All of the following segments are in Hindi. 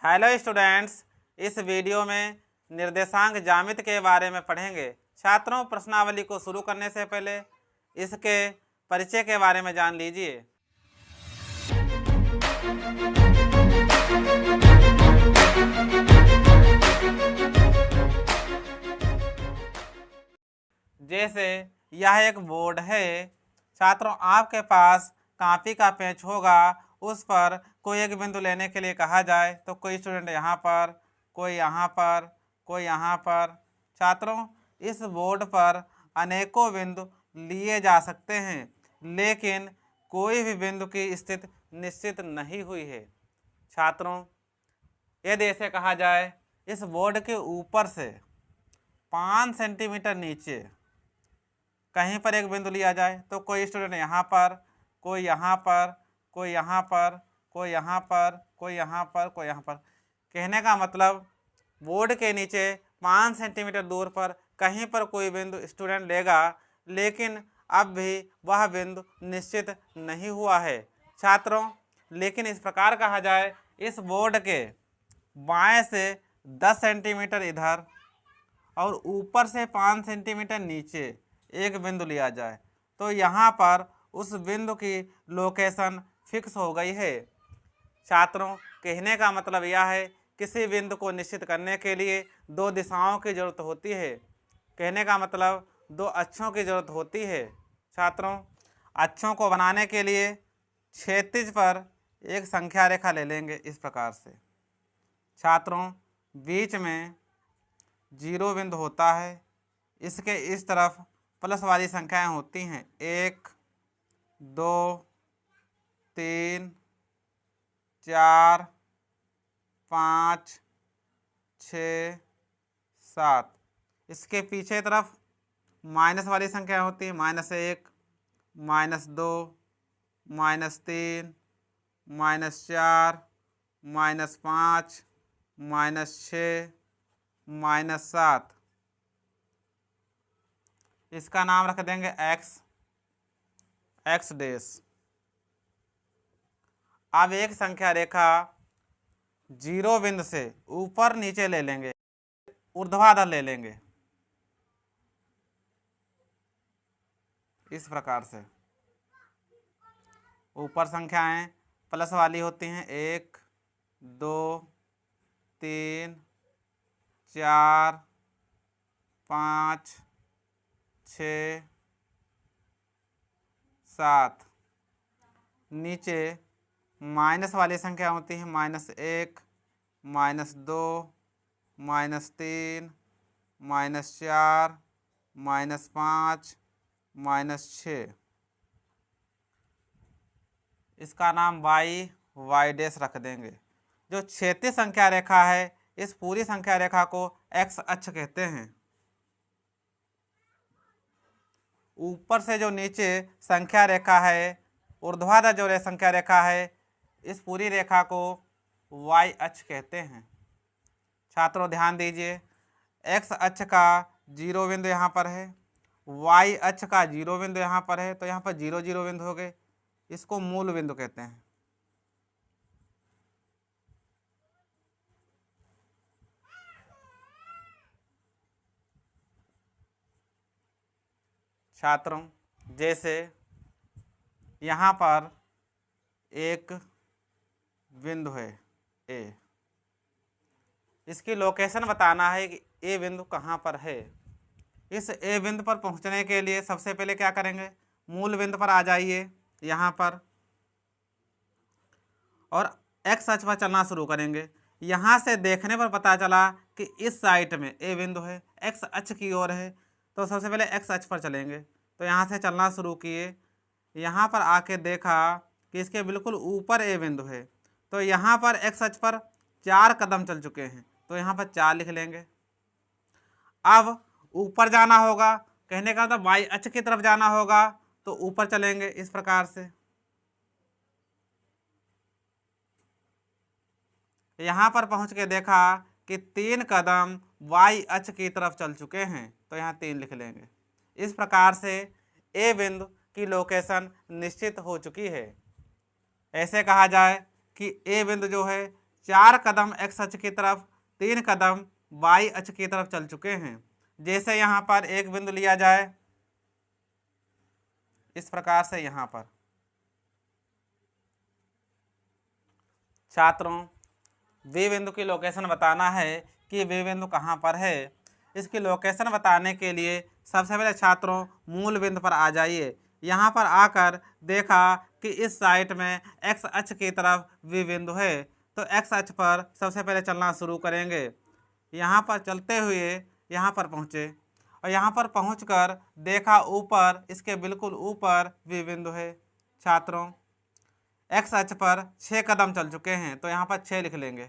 हेलो स्टूडेंट्स, इस वीडियो में निर्देशांक ज्यामिति के बारे में पढ़ेंगे। छात्रों, प्रश्नावली को शुरू करने से पहले इसके परिचय के बारे में जान लीजिए। जैसे यह एक बोर्ड है। छात्रों, आपके पास कॉपी का पेज होगा, उस पर कोई एक बिंदु लेने के लिए कहा जाए तो कोई स्टूडेंट यहाँ पर, कोई यहाँ पर, कोई यहाँ पर। छात्रों, इस बोर्ड पर अनेकों बिंदु लिए जा सकते हैं, लेकिन कोई भी बिंदु की स्थिति निश्चित नहीं हुई है। छात्रों, यदि ऐसे कहा जाए इस बोर्ड के ऊपर से 5 सेंटीमीटर नीचे कहीं पर एक बिंदु लिया जाए तो कोई स्टूडेंट यहाँ पर, कोई यहाँ पर, कोई यहाँ पर, कोई यहाँ पर, कोई यहाँ पर, कोई यहाँ पर। कहने का मतलब बोर्ड के नीचे 5 सेंटीमीटर दूर पर कहीं पर कोई बिंदु स्टूडेंट लेगा, लेकिन अब भी वह बिंदु निश्चित नहीं हुआ है। छात्रों, लेकिन इस प्रकार कहा जाए इस बोर्ड के बाएं से 10 सेंटीमीटर इधर और ऊपर से 5 सेंटीमीटर नीचे एक बिंदु लिया जाए तो यहाँ पर उस बिंदु की लोकेशन फिक्स हो गई है। छात्रों, कहने का मतलब यह है किसी बिंदु को निश्चित करने के लिए दो दिशाओं की जरूरत होती है। कहने का मतलब दो अक्षों की जरूरत होती है। छात्रों, अक्षों को बनाने के लिए क्षैतिज पर एक संख्या रेखा ले लेंगे इस प्रकार से। छात्रों, बीच में 0 बिंदु होता है, इसके इस तरफ प्लस वाली संख्याएं होती हैं 1, 2, 3, 4, 5, 6, 7। इसके पीछे तरफ माइनस वाली संख्या होती है -1, -2, -3, -4, -5, -6, -7। इसका नाम रख देंगे x डैश। अब एक संख्या रेखा 0 बिंदु से ऊपर नीचे ले लेंगे, ऊर्ध्वाधर ले लेंगे इस प्रकार से। ऊपर संख्याएं प्लस वाली होती हैं 1, 2, 3, 4, 5, 6, 7। नीचे माइनस वाली संख्या होती है -1, -2, -3, -4, -5, -6। इसका नाम y डैश रख देंगे। जो क्षैतिज संख्या रेखा है, इस पूरी संख्या रेखा को x अक्ष कहते हैं। ऊपर से जो नीचे संख्या रेखा है, ऊर्ध्वाधर जो संख्या रेखा है, इस पूरी रेखा को y अक्ष कहते हैं। छात्रों, ध्यान दीजिए, x अक्ष का 0 बिंदु यहाँ पर है, y अक्ष का 0 बिंदु यहाँ पर है, तो यहाँ पर 0, 0 बिंदु हो गए। इसको मूल बिंदु कहते हैं। छात्रों, जैसे यहाँ पर एक बिंदु है A, इसकी लोकेशन बताना है कि A बिंदु कहाँ पर है। इस A बिंदु पर पहुँचने के लिए सबसे पहले क्या करेंगे, मूल बिंदु पर आ जाइए यहाँ पर और x अक्ष पर चलना शुरू करेंगे। यहाँ से देखने पर पता चला कि इस साइड में A बिंदु है, x अक्ष की ओर है, तो सबसे पहले x अक्ष पर चलेंगे। तो यहाँ से चलना शुरू किए, यहाँ पर आके देखा कि इसके बिल्कुल ऊपर A बिंदु है, तो यहाँ पर x अक्ष पर 4 कदम चल चुके हैं, तो यहाँ पर 4 लिख लेंगे। अब ऊपर जाना होगा, कहने का मतलब y अक्ष की तरफ जाना होगा, तो ऊपर चलेंगे इस प्रकार से। यहाँ पर पहुँच के देखा कि 3 कदम y अक्ष की तरफ चल चुके हैं, तो यहाँ 3 लिख लेंगे। इस प्रकार से A बिंदु की लोकेशन निश्चित हो चुकी है। ऐसे कहा जाए कि A बिंदु जो है 4 कदम x अक्ष की तरफ, 3 कदम y अक्ष की तरफ चल चुके हैं। जैसे यहाँ पर एक बिंदु लिया जाए इस प्रकार से, यहाँ पर छात्रों वे बिंदु की लोकेशन बताना है कि वे बिंदु कहाँ पर है। इसकी लोकेशन बताने के लिए सबसे पहले छात्रों मूल बिंदु पर आ जाइए। यहाँ पर आकर देखा कि इस साइड में x अक्ष की तरफ वी बिंदु है, तो x अक्ष पर सबसे पहले चलना शुरू करेंगे। यहाँ पर चलते हुए यहाँ पर पहुँचे और यहाँ पर पहुँचकर देखा ऊपर, इसके बिल्कुल ऊपर वी बिंदु है। छात्रों x अक्ष पर 6 कदम चल चुके हैं, तो यहाँ पर 6 लिख लेंगे।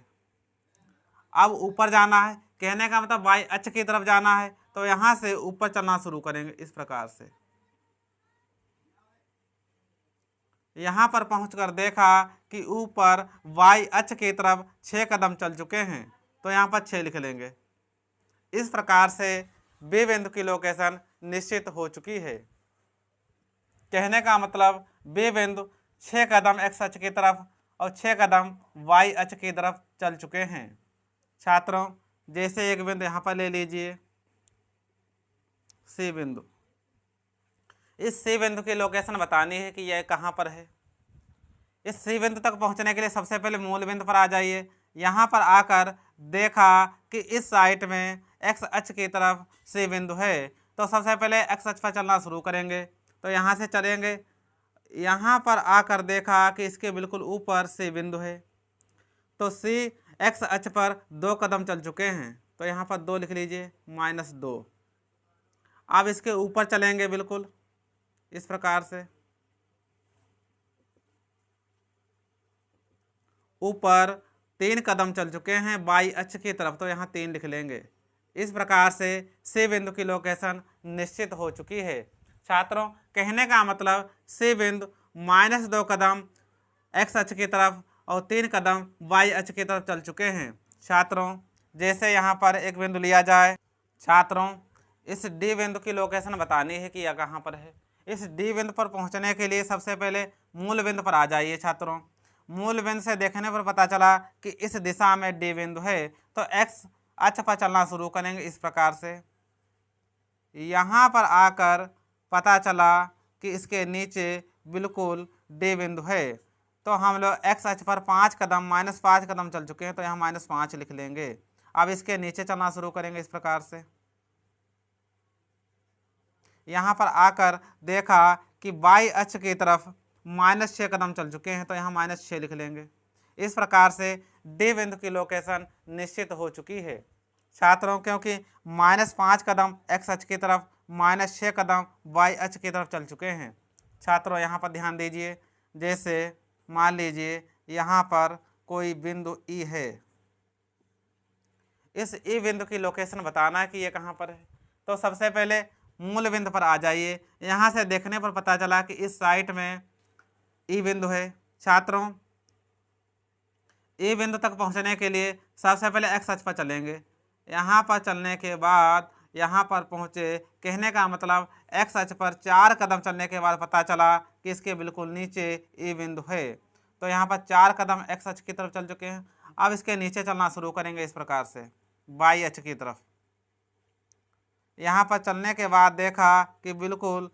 अब ऊपर जाना है, कहने का मतलब y अक्ष की तरफ जाना है, तो यहाँ से ऊपर चलना शुरू करेंगे इस प्रकार से। यहाँ पर पहुंचकर देखा कि ऊपर y अक्ष की तरफ 6 कदम चल चुके हैं, तो यहाँ पर 6 लिख लेंगे। इस प्रकार से बी बिंदु की लोकेशन निश्चित हो चुकी है। कहने का मतलब बी बिंदु 6 कदम x अक्ष की तरफ और 6 कदम y अक्ष की तरफ चल चुके हैं। छात्रों जैसे एक बिंदु यहाँ पर ले लीजिए सी बिंदु। इस सी बिंदु की लोकेशन बतानी है कि यह कहाँ पर है। इस सी बिंदु तक पहुँचने के लिए सबसे पहले मूल बिंदु पर आ जाइए। यहाँ पर आकर देखा कि इस साइड में x अक्ष की तरफ सी बिंदु है, तो सबसे पहले x अक्ष पर चलना शुरू करेंगे। तो यहाँ से चलेंगे, यहाँ पर आकर देखा कि इसके बिल्कुल ऊपर सी बिंदु है, तो सी x अक्ष पर 2 कदम चल चुके हैं, तो यहाँ पर 2 लिख लीजिए, -2। अब इसके ऊपर चलेंगे बिल्कुल इस प्रकार से, ऊपर 3 कदम चल चुके हैं y अक्ष की तरफ, तो यहाँ 3 लिख लेंगे। इस प्रकार से सी बिंदु की लोकेशन निश्चित हो चुकी है। छात्रों कहने का मतलब सी बिंदु -2 कदम x अक्ष की तरफ और 3 कदम y अक्ष की तरफ चल चुके हैं। छात्रों जैसे यहाँ पर एक बिंदु लिया जाए, छात्रों इस डी बिंदु की लोकेशन बतानी है कि यह कहाँ पर है। इस डी बिंदु पर पहुँचने के लिए सबसे पहले मूल बिंदु पर आ जाइए। छात्रों मूल बिंदु से देखने पर पता चला कि इस दिशा में डी बिंदु है, तो x अक्ष पर चलना शुरू करेंगे इस प्रकार से। यहाँ पर आकर पता चला कि इसके नीचे बिल्कुल डी बिंदु है, तो हम लोग x अक्ष पर 5 कदम -5 कदम चल चुके हैं, तो यहाँ -5 लिख लेंगे। अब इसके नीचे चलना शुरू करेंगे इस प्रकार से। यहाँ पर आकर देखा कि y अक्ष की तरफ -6 कदम चल चुके हैं, तो यहाँ -6 लिख लेंगे। इस प्रकार से डी बिंदु की लोकेशन निश्चित हो चुकी है। छात्रों क्योंकि -5 कदम x अक्ष की तरफ, -6 कदम y अक्ष की तरफ चल चुके हैं। छात्रों यहाँ पर ध्यान दीजिए, जैसे मान लीजिए यहाँ पर कोई बिंदु E है, इस E बिंदु की लोकेशन बताना है कि ये कहाँ पर है। तो सबसे पहले मूल बिंदु पर आ जाइए। यहाँ से देखने पर पता चला कि इस साइड में E बिंदु है। छात्रों E बिंदु तक पहुँचने के लिए सबसे पहले x अक्ष पर चलेंगे। यहाँ पर चलने के बाद यहाँ पर पहुँचे, कहने का मतलब x अक्ष पर 4 कदम चलने के बाद पता चला कि इसके बिल्कुल नीचे E बिंदु है, तो यहाँ पर 4 कदम x अक्ष की तरफ चल चुके हैं। अब इसके नीचे चलना शुरू करेंगे इस प्रकार से y अक्ष की तरफ। यहाँ पर चलने के बाद देखा कि बिल्कुल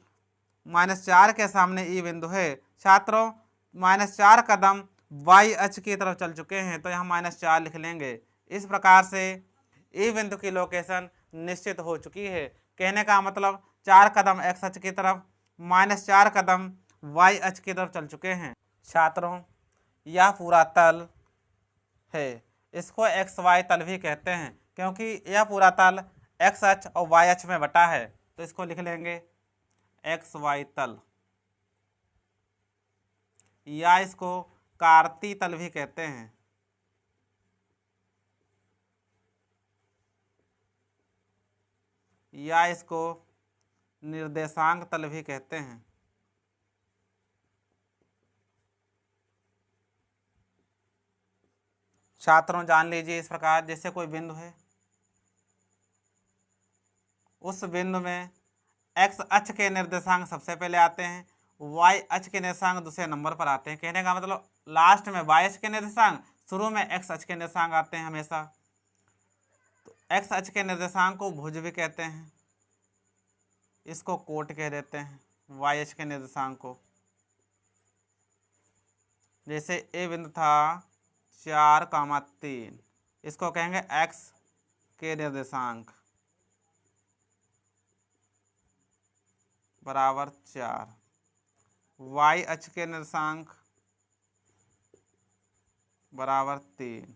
-4 के सामने E बिंदु है। छात्रों -4 कदम y अक्ष की तरफ चल चुके हैं, तो यहाँ -4 लिख लेंगे। इस प्रकार से E बिंदु की लोकेशन निश्चित हो चुकी है। कहने का मतलब 4 कदम x अक्ष की तरफ, -4 कदम y अक्ष की तरफ चल चुके हैं। छात्रों यह पूरा तल है, इसको XY तल भी कहते हैं, क्योंकि यह पूरा तल x अक्ष और y अक्ष में बटा है, तो इसको लिख लेंगे XY तल, या इसको कार्ती तल भी कहते हैं। या इसको निर्देशांक तल भी कहते हैं। छात्रों जान लीजिए इस प्रकार, जैसे कोई बिंदु है, उस बिंदु में x अक्ष के निर्देशांक सबसे पहले आते हैं, y अक्ष के निर्देशांक दूसरे नंबर पर आते हैं। कहने का मतलब लास्ट में y अक्ष के निर्देशांक, शुरू में एक्स अक्ष के निर्देशांक आते हैं हमेशा। तो एक्स अक्ष के निर्देशांक को भुज भी कहते हैं, इसको कोट कह देते हैं। वाई अक्ष के निर्देशांक को, जैसे ए बिंदु था 4,3, इसको कहेंगे एक्स के निर्देशांक बराबर 4। वाई अक्ष के निर्देशांक बराबर 3।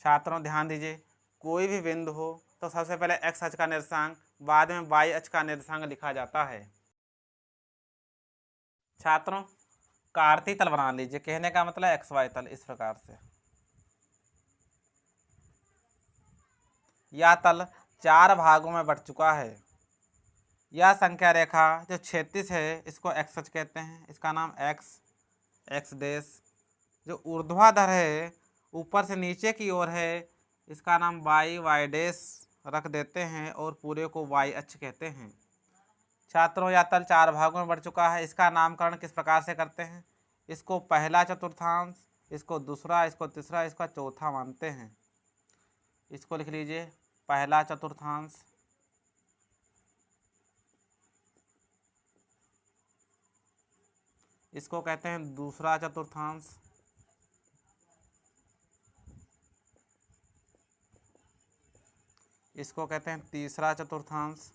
छात्रों ध्यान दीजिए, कोई भी बिंदु हो तो सबसे पहले एक्स अक्ष का निर्देशांक, बाद में वाई अक्ष का निर्देशांक लिखा जाता है। छात्रों कार्तीय तल बना लीजिए, कहने का मतलब एक्स वाई तल इस प्रकार से। यह तल 4 भागों में बट चुका है। यह संख्या रेखा जो 36 है इसको एक्स अक्ष कहते हैं, इसका नाम एक्स डैश। जो ऊर्ध्वाधर है ऊपर से नीचे की ओर है, इसका नाम वाई डैश रख देते हैं और पूरे को वाई अक्ष कहते हैं। छात्रों यह तल 4 भागों में बढ़ चुका है। इसका नामकरण किस प्रकार से करते हैं? इसको पहला चतुर्थांश, इसको दूसरा, इसको तीसरा, इसका चौथा मानते हैं। इसको लिख लीजिए पहला चतुर्थांश, इसको कहते हैं दूसरा चतुर्थांश, इसको कहते हैं तीसरा चतुर्थांश,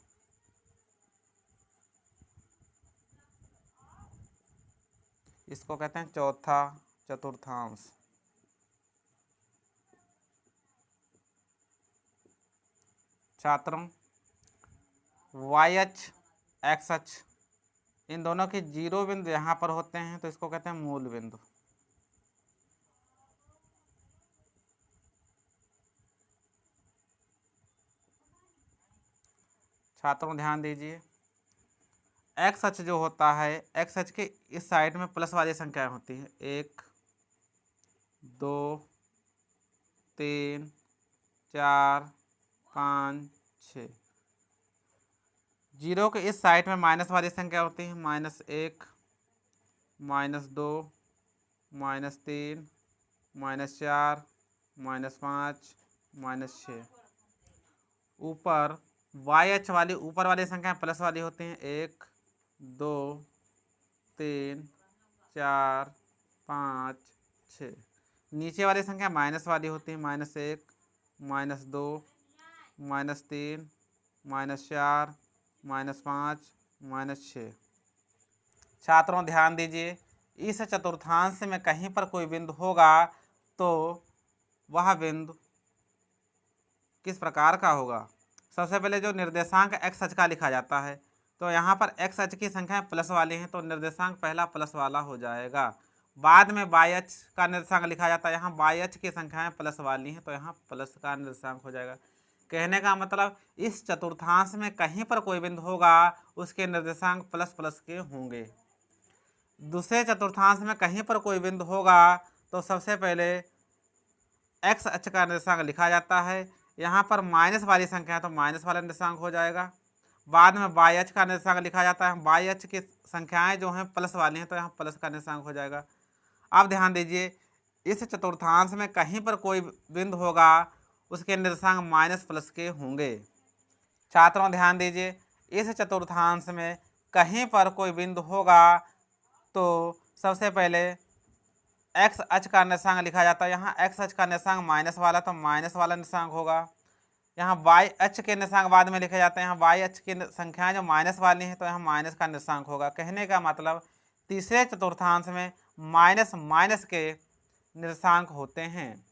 इसको कहते हैं चौथा चतुर्थांश। छात्रों वाई अक्ष एक्स अक्ष इन दोनों के 0 बिंदु यहाँ पर होते हैं, तो इसको कहते हैं मूल बिंदु। छात्रों ध्यान दीजिए, एक्स अक्ष जो होता है, एक्स अक्ष के इस साइड में प्लस वाली संख्याएं होती हैं, 1 2 3 4 5 6। 0 के इस साइड में माइनस वाली संख्या होती है, -1 -2 -3 -4 -5 -6। ऊपर वाई अक्ष वाली ऊपर वाली संख्या प्लस वाली होती हैं, 1 2 3 4 5 6। नीचे वाली संख्या माइनस वाली होती है, -1 -2 -3 -4 -5 -6। छात्रों ध्यान दीजिए, इस चतुर्थांश में कहीं पर कोई बिंदु होगा तो वह बिंदु किस प्रकार का होगा? सबसे पहले जो निर्देशांक एक्स अक्ष का लिखा जाता है, तो यहाँ पर एक्स अक्ष की संख्याएं प्लस वाली हैं, तो निर्देशांक पहला प्लस वाला हो जाएगा। बाद में वाई अक्ष का निर्देशांक लिखा जाता है, यहाँ वाई अक्ष की संख्याएं प्लस वाली हैं, तो यहाँ प्लस का निर्देशांक हो जाएगा। कहने का मतलब इस चतुर्थांश में कहीं पर कोई बिंदु होगा उसके निर्देशांक प्लस प्लस के होंगे। दूसरे चतुर्थांश में कहीं पर कोई बिंदु होगा तो सबसे पहले एक्स अक्ष का निर्देशांक लिखा जाता है, यहाँ पर माइनस वाली संख्या है तो माइनस वाला निर्देशांक हो जाएगा। बाद में वाई अक्ष का निर्देशांक लिखा जाता है, वाई अक्ष की संख्याएं जो हैं प्लस वाली हैं तो यहाँ प्लस का निर्देशांक हो जाएगा। अब ध्यान दीजिए, इस चतुर्थांश में कहीं पर कोई बिंदु होगा उसके निर्देशांक माइनस प्लस के होंगे। छात्रों ध्यान दीजिए, इस चतुर्थांश में कहीं पर कोई बिंदु होगा तो सबसे पहले एक्स अक्ष का निर्देशांक लिखा जाता है, यहाँ एक्स अक्ष का निर्देशांक माइनस वाला तो माइनस वाला निर्देशांक होगा। यहाँ वाई अक्ष के निर्देशांक बाद में लिखे जाते हैं, यहाँ वाई अक्ष की संख्याएं जो माइनस वाली हैं तो यहाँ माइनस का निर्देशांक होगा। कहने का मतलब तीसरे चतुर्थांश में माइनस माइनस के निर्देशांक होते हैं।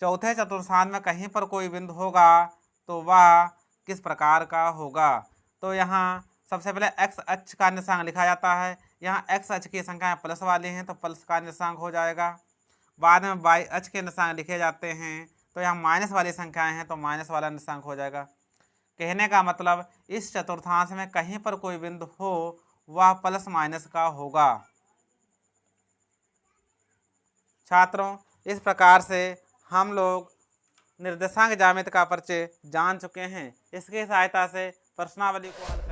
चौथे चतुर्थांश में कहीं पर कोई बिंदु होगा तो वह किस प्रकार का होगा? तो यहाँ सबसे पहले एक्स अक्ष का निर्देशांक लिखा जाता है, यहाँ एक्स अक्ष की संख्याएं प्लस वाली हैं तो प्लस का निर्देशांक हो जाएगा। बाद में वाई अक्ष के निर्देशांक लिखे जाते हैं, तो यहाँ माइनस वाली संख्याएं हैं तो माइनस वाला निर्देशांक हो जाएगा। कहने का मतलब इस चतुर्थांश में कहीं पर कोई बिंदु हो वह प्लस माइनस का होगा। छात्रों इस प्रकार से हम लोग निर्देशांक ज्यामिति का परिचय जान चुके हैं। इसकी सहायता से प्रश्नावली को